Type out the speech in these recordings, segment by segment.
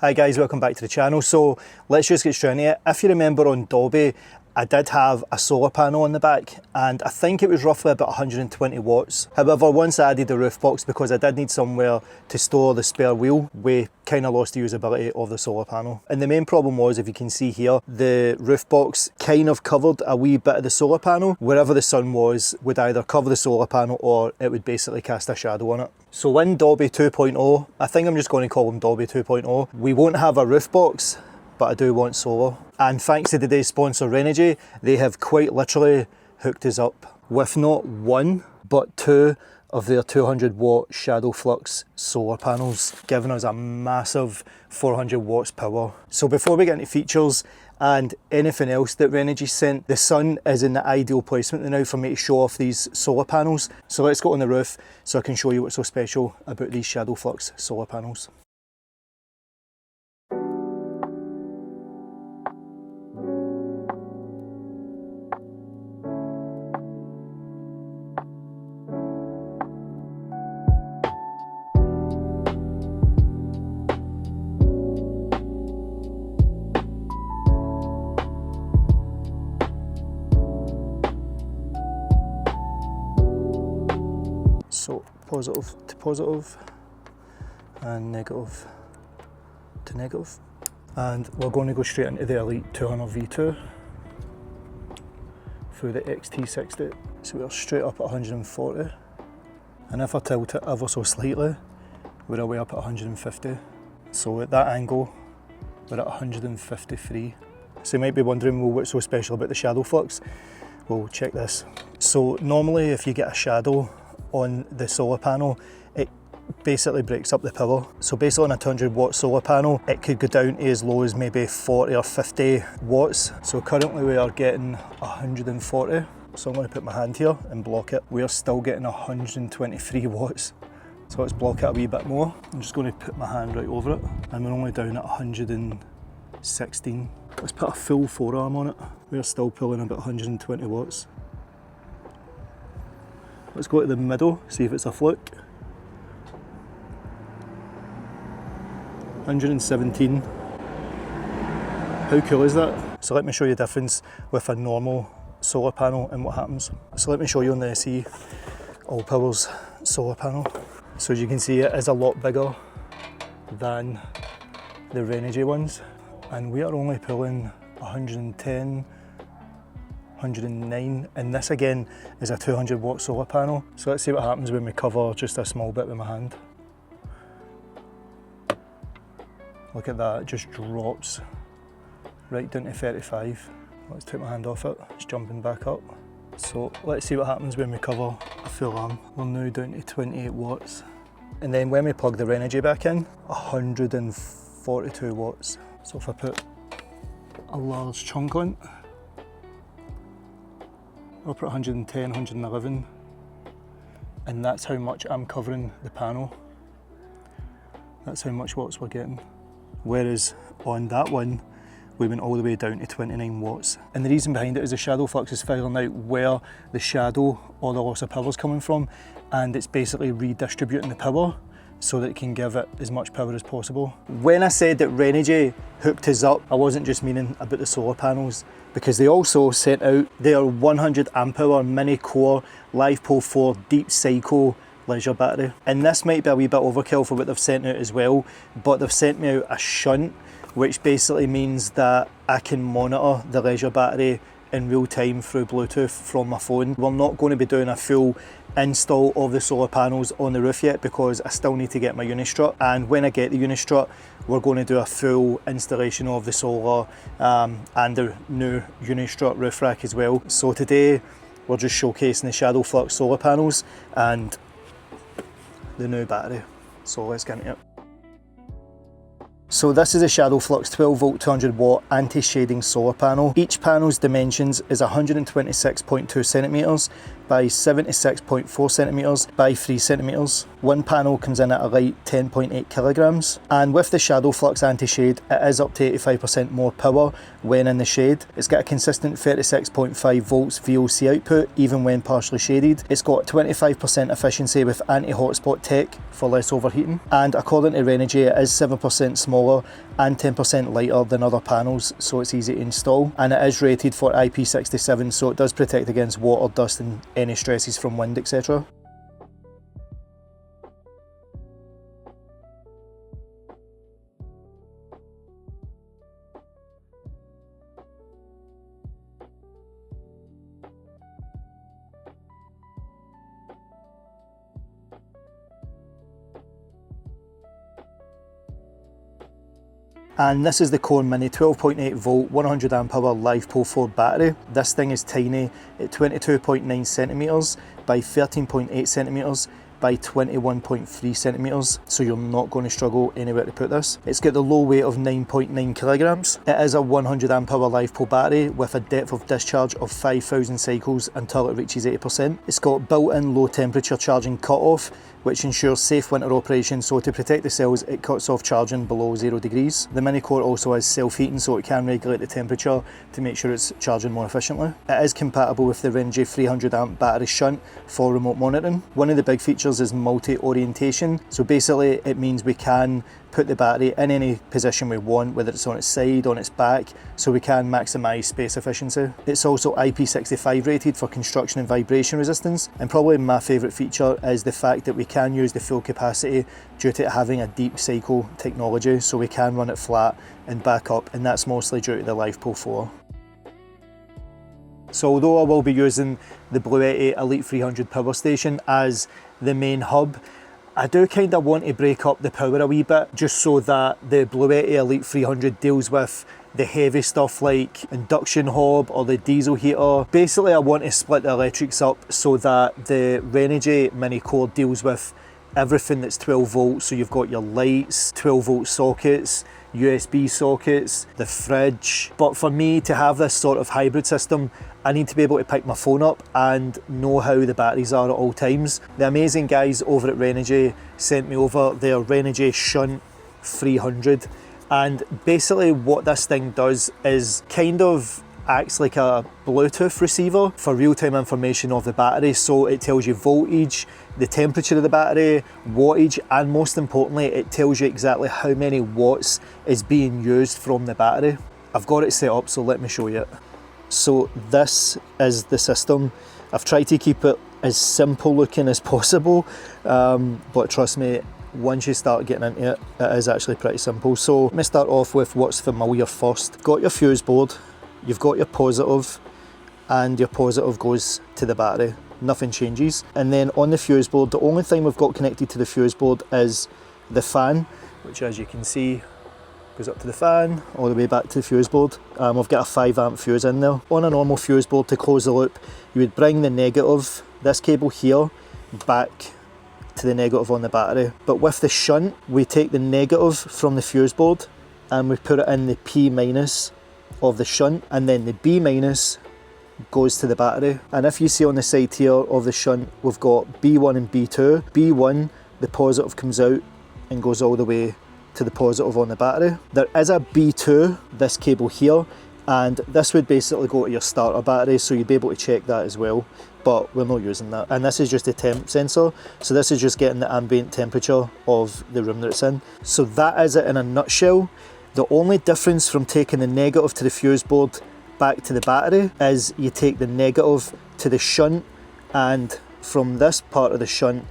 Hi guys, welcome back to the channel. So let's just get straight into it. If you remember on Dobby, I did have a solar panel on the back and I think it was roughly about 120 watts. However, once I added the roof box, because I did need somewhere to store the spare wheel, we kind of lost the usability of the solar panel. And the main problem was, if you can see here, the roof box kind of covered a wee bit of the solar panel. Wherever the sun was would either cover the solar panel or it would basically cast a shadow on it. So in Dobby 2.0, I think I'm just going to call them Dobby 2.0, we won't have a roof box, but I do want solar. And thanks to today's sponsor Renogy, they have quite literally hooked us up with not one, but two of their 200 watt Shadowflux solar panels, giving us a massive 400 watts power. So before we get into features and anything else that Renogy sent, the sun is in the ideal placement now for me to show off these solar panels. So let's go on the roof so I can show you what's so special about these Shadowflux solar panels. So positive to positive and negative to negative, and we're going to go straight into the Elite 200 V2 through the XT60. So we're straight up at 140, and if I tilt it ever so slightly, we're away up at 150. So at that angle, we're at 153. So you might be wondering, well, what's so special about the Shadowflux? Well, check this. So normally if you get a shadow on the solar panel, it basically breaks up the power. So basically on a 200 watt solar panel, it could go down to as low as maybe 40 or 50 watts. So currently we are getting 140. So I'm going to put my hand here and block it. We are still getting 123 watts. So let's block it a wee bit more. I'm just going to put my hand right over it, and we're only down at 116. Let's put a full forearm on it. We're still pulling about 120 watts. Let's go to the middle, see if it's a fluke. 117. How cool is that? So let me show you the difference with a normal solar panel and what happens. So let me show you on the SE All Powers solar panel. So as you can see, it is a lot bigger than the Renogy ones, and we are only pulling 110, 109, and this again is a 200 watt solar panel. So let's see what happens when we cover just a small bit with my hand. Look at that, it just drops right down to 35. Let's take my hand off it, it's jumping back up. So let's see what happens when we cover a full arm. We're now down to 28 watts. And then when we plug the Renogy back in, 142 watts. So if I put a large chunk on, up at 110, 111, and that's how much I'm covering the panel. That's how much watts we're getting. Whereas on that one, we went all the way down to 29 watts. And the reason behind it is the Shadowflux is figuring out where the shadow or the loss of power is coming from, and it's basically redistributing the power so that it can give it as much power as possible. When I said that Renogy hooked us up, I wasn't just meaning about the solar panels, because they also sent out their 100 amp hour mini core LivePole 4 deep cycle leisure battery. And this might be a wee bit overkill for what they've sent out as well, but they've sent me out a shunt, which basically means that I can monitor the leisure battery in real time through Bluetooth from my phone. We're not going to be doing a full install of the solar panels on the roof yet, because I still need to get my Unistrut, and when I get the Unistrut, we're going to do a full installation of the solar and the new Unistrut roof rack as well. So today we're just showcasing the Shadowflux solar panels and the new battery. So let's get into it. So this is a Shadowflux 12 volt 200 watt anti-shading solar panel. Each panel's dimensions is 126.2 centimeters by 76.4 centimeters by 3 centimeters. One panel comes in at a light 10.8 kilograms, and with the Shadowflux anti-shade, it is up to 85% more power when in the shade. It's got a consistent 36.5 volts VOC output even when partially shaded. It's got 25% efficiency with anti-hotspot tech for less overheating, and according to Renogy, it is 7% smaller and 10% lighter than other panels, so it's easy to install. And it is rated for IP67, so it does protect against water, dust and any stresses from wind, etc. And this is the Core Mini 12.8 volt 100 amp hour LiFePO 4 battery. This thing is tiny at 22.9 centimeters by 13.8 centimeters by 21.3 centimeters, so you're not going to struggle anywhere to put this. It's got the low weight of 9.9 kilograms. It is a 100 amp hour LiFePO battery with a depth of discharge of 5,000 cycles until it reaches 80%. It's got built-in low temperature charging cutoff, which ensures safe winter operation, so to protect the cells it cuts off charging below 0 degrees. The mini core also has self-heating, so it can regulate the temperature to make sure it's charging more efficiently. It is compatible with the Renogy 300 amp battery shunt for remote monitoring. One of the big features is multi-orientation, so basically it means we can put the battery in any position we want, whether it's on its side, on its back, so we can maximise space efficiency. It's also IP65 rated for construction and vibration resistance, and probably my favourite feature is the fact that we can use the full capacity due to it having a deep cycle technology, so we can run it flat and back up, and that's mostly due to the LiFePO 4. So although I will be using the Bluetti Elite 300 power station as the main hub, I do kind of want to break up the power a wee bit, just so that the Bluetti Elite 300 deals with the heavy stuff like induction hob or the diesel heater. Basically I want to split the electrics up so that the Renogy Mini Core deals with everything that's 12 volts, so you've got your lights, 12 volt sockets, USB sockets, the fridge. But for me to have this sort of hybrid system, I need to be able to pick my phone up and know how the batteries are at all times. The amazing guys over at Renogy sent me over their Renogy Shunt 300, and basically what this thing does is kind of acts like a Bluetooth receiver for real-time information of the battery. So it tells you voltage, the temperature of the battery, wattage, and most importantly it tells you exactly how many watts is being used from the battery. I've got it set up, so let me show you it. So this is the system. I've tried to keep it as simple looking as possible, but trust me, once you start getting into it, it is actually pretty simple. So let me start off with what's familiar first. Got your fuse board, you've got your positive, and your positive goes to the battery. Nothing changes. And then on the fuse board, the only thing we've got connected to the fuse board is the fan, which as you can see goes up to the fan, all the way back to the fuse board. We've got a 5 amp fuse in there. On a normal fuse board, to close the loop, you would bring the negative, this cable here, back to the negative on the battery. But with the shunt, we take the negative from the fuse board and we put it in the P minus of the shunt, and then the B minus goes to the battery. And if you see on the side here of the shunt, we've got B1 and B2. B1, the positive comes out and goes all the way to the positive on the battery. There is a B2, this cable here, and this would basically go to your starter battery, so you'd be able to check that as well, but we're not using that. And this is just a temp sensor, so this is just getting the ambient temperature of the room that it's in. So that is it in a nutshell. The only difference from taking the negative to the fuse board back to the battery is you take the negative to the shunt, and from this part of the shunt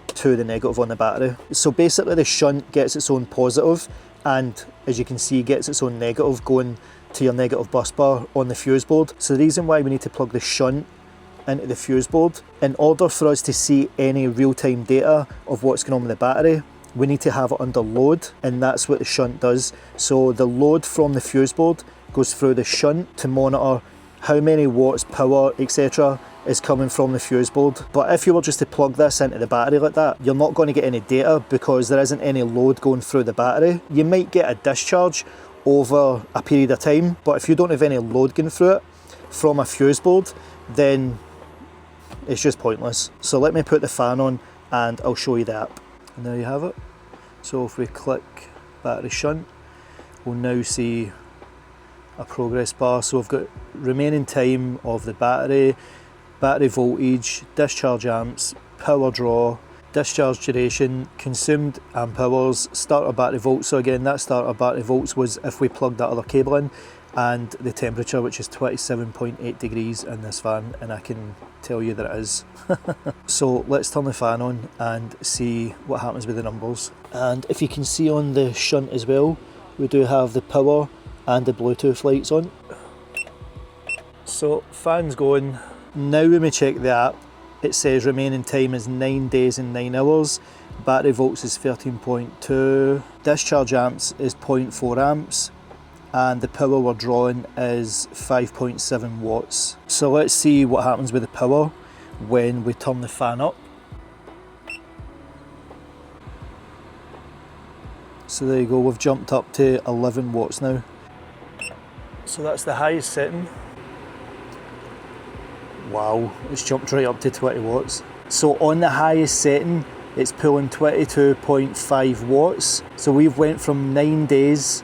to the negative on the battery. So basically the shunt gets its own positive, and as you can see gets its own negative going to your negative bus bar on the fuse board. So the reason why we need to plug the shunt into the fuse board, in order for us to see any real-time data of what's going on with the battery, we need to have it under load, and that's what the shunt does. So the load from the fuse board goes through the shunt to monitor how many watts, power, etc. is coming from the fuse board. But if you were just to plug this into the battery like that, you're not going to get any data because there isn't any load going through the battery. You might get a discharge over a period of time, but if you don't have any load going through it from a fuse board, then it's just pointless. So let me put the fan on and I'll show you the app. And there you have it. So if we click battery shunt, we'll now see a progress bar. So we've got remaining time of the battery, battery voltage, discharge amps, power draw, discharge duration, consumed amp hours, starter battery volts. So again, that starter battery volts was if we plugged that other cable in, and the temperature, which is 27.8 degrees in this van, and I can tell you that it is. So let's turn the fan on and see what happens with the numbers. And if you can see on the shunt as well, we do have the power and the Bluetooth lights on. So fan's going. Now when we check the app, it says remaining time is 9 days and 9 hours. Battery volts is 13.2. Discharge amps is 0.4 amps. And the power we're drawing is 5.7 watts. So let's see what happens with the power when we turn the fan up. So there you go, we've jumped up to 11 watts now. So that's the highest setting. Wow, it's jumped right up to 20 watts. So on the highest setting, it's pulling 22.5 watts. So we've went from 9 days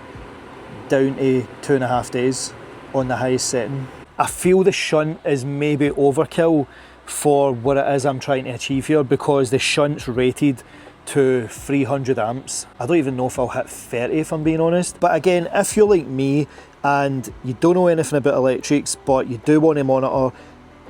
down to 2.5 days on the highest setting. I feel the shunt is maybe overkill for what it is I'm trying to achieve here, because the shunt's rated to 300 amps. I don't even know if I'll hit 30 if I'm being honest. But again, if you're like me and you don't know anything about electrics, but you do want to monitor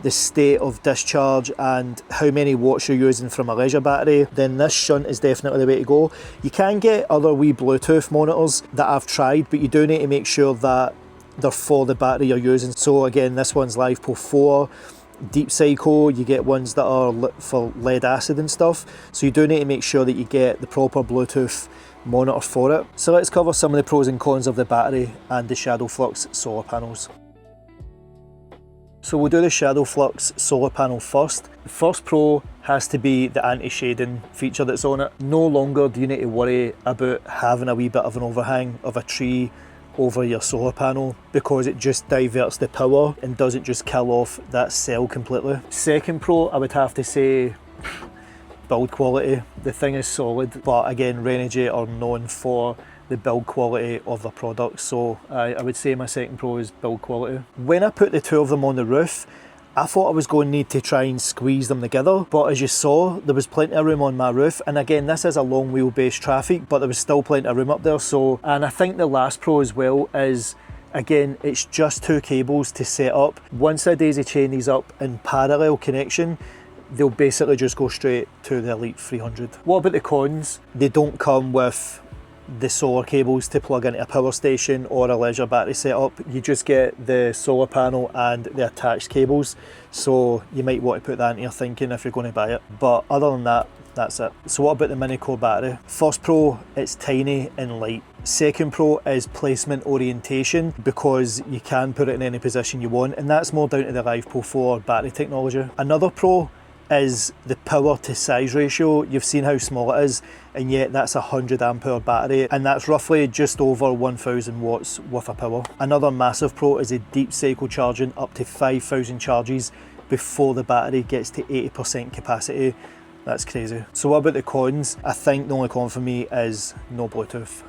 the state of discharge and how many watts you're using from a leisure battery, then this shunt is definitely the way to go. You can get other wee Bluetooth monitors that I've tried, but you do need to make sure that they're for the battery you're using. So again, this one's LivePro 4, Deep Cycle, you get ones that are for lead acid and stuff. So you do need to make sure that you get the proper Bluetooth monitor for it. So let's cover some of the pros and cons of the battery and the Shadowflux solar panels. So we'll do the Shadowflux solar panel first. The first pro has to be the anti-shading feature that's on it. No longer do you need to worry about having a wee bit of an overhang of a tree over your solar panel, because it just diverts the power and doesn't just kill off that cell completely. Second pro, I would have to say build quality. The thing is solid, but again, Renogy are known for the build quality of their products, so I would say my second pro is build quality. When I put the two of them on the roof, I thought I was going to need to try and squeeze them together, but as you saw, there was plenty of room on my roof, and again, this is a long wheelbase traffic, but there was still plenty of room up there. So, and I think the last pro as well is, again, it's just two cables to set up. Once I daisy chain these up in parallel connection, they'll basically just go straight to the Elite 300. What about the cons? They don't come with the solar cables to plug into a power station or a leisure battery setup. You just get the solar panel and the attached cables, so you might want to put that into your thinking if you're going to buy it. But other than that, that's it. So what about the mini core battery? First pro, it's tiny and light. Second pro is placement orientation, because you can put it in any position you want, and that's more down to the LivePro 4 battery technology. Another pro is the power to size ratio. You've seen how small it is, and yet that's a 100 amp hour battery, and that's roughly just over 1000 watts worth of power. Another massive pro is a deep cycle charging up to 5000 charges before the battery gets to 80% capacity. That's crazy. So what about the cons? I think the only con for me is no Bluetooth.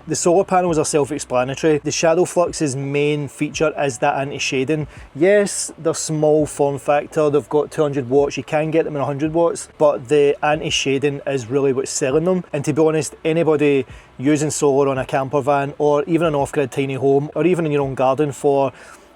The solar panels are self-explanatory. The Shadowflux's main feature is that anti-shading. Yes, they're small form factor, they've got 200 watts, you can get them in 100 watts, but the anti-shading is really what's selling them. And to be honest, anybody using solar on a camper van, or even an off-grid tiny home, or even in your own garden for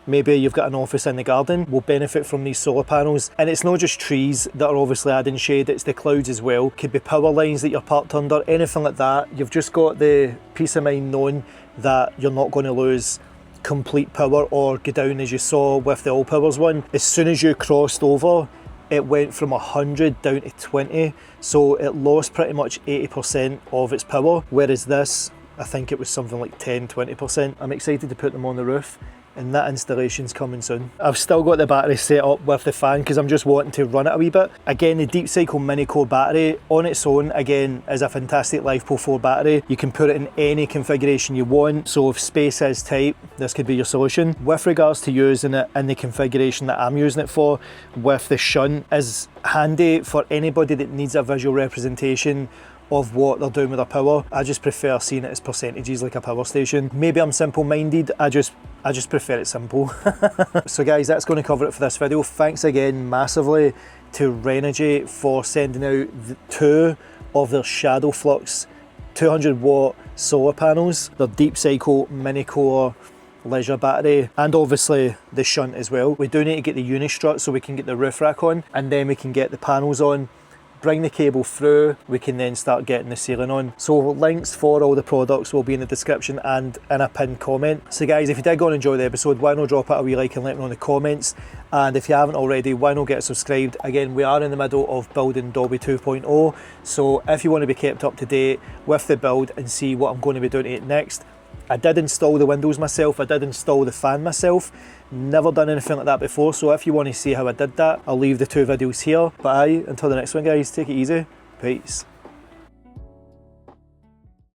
maybe you've got an office in the garden, will benefit from these solar panels. And it's not just trees that are obviously adding shade, it's the clouds as well. Could be power lines that you're parked under, anything like that. You've just got the peace of mind knowing that you're not going to lose complete power or go down as you saw with the All Powers one. As soon as you crossed over, it went from 100 down to 20, so it lost pretty much 80% of its power, whereas this, I think it was something like 10-20%. I'm excited to put them on the roof, and that installation's coming soon. I've still got the battery set up with the fan because I'm just wanting to run it a wee bit. Again, the Deep Cycle mini core battery on its own, again, is a fantastic LivePro 4 battery. You can put it in any configuration you want, so if space is tight, this could be your solution. With regards to using it in the configuration that I'm using it for, with the shunt, is handy for anybody that needs a visual representation of what they're doing with their power. I just prefer seeing it as percentages like a power station. Maybe I'm simple-minded, I just prefer it simple. So guys, that's going to cover it for this video. Thanks again massively to Renogy for sending out two of their Shadowflux 200 watt solar panels, their deep cycle mini core leisure battery, and obviously the shunt as well. We do need to get the unistrut so we can get the roof rack on, and then we can get the panels on, bring the cable through, we can then start getting the ceiling on. So links for all the products will be in the description and in a pinned comment. So guys, if you did go and enjoy the episode, why not drop it a wee like and let me know in the comments, and if you haven't already, why not get subscribed. Again, we are in the middle of building Dobby 2.0, so if you want to be kept up to date with the build and see what I'm going to be doing to it next, I did install the windows myself, I did install the fan myself, never done anything like that before, so if you want to see how I did that, I'll leave the two videos here. But aye, until the next one guys, take it easy, peace.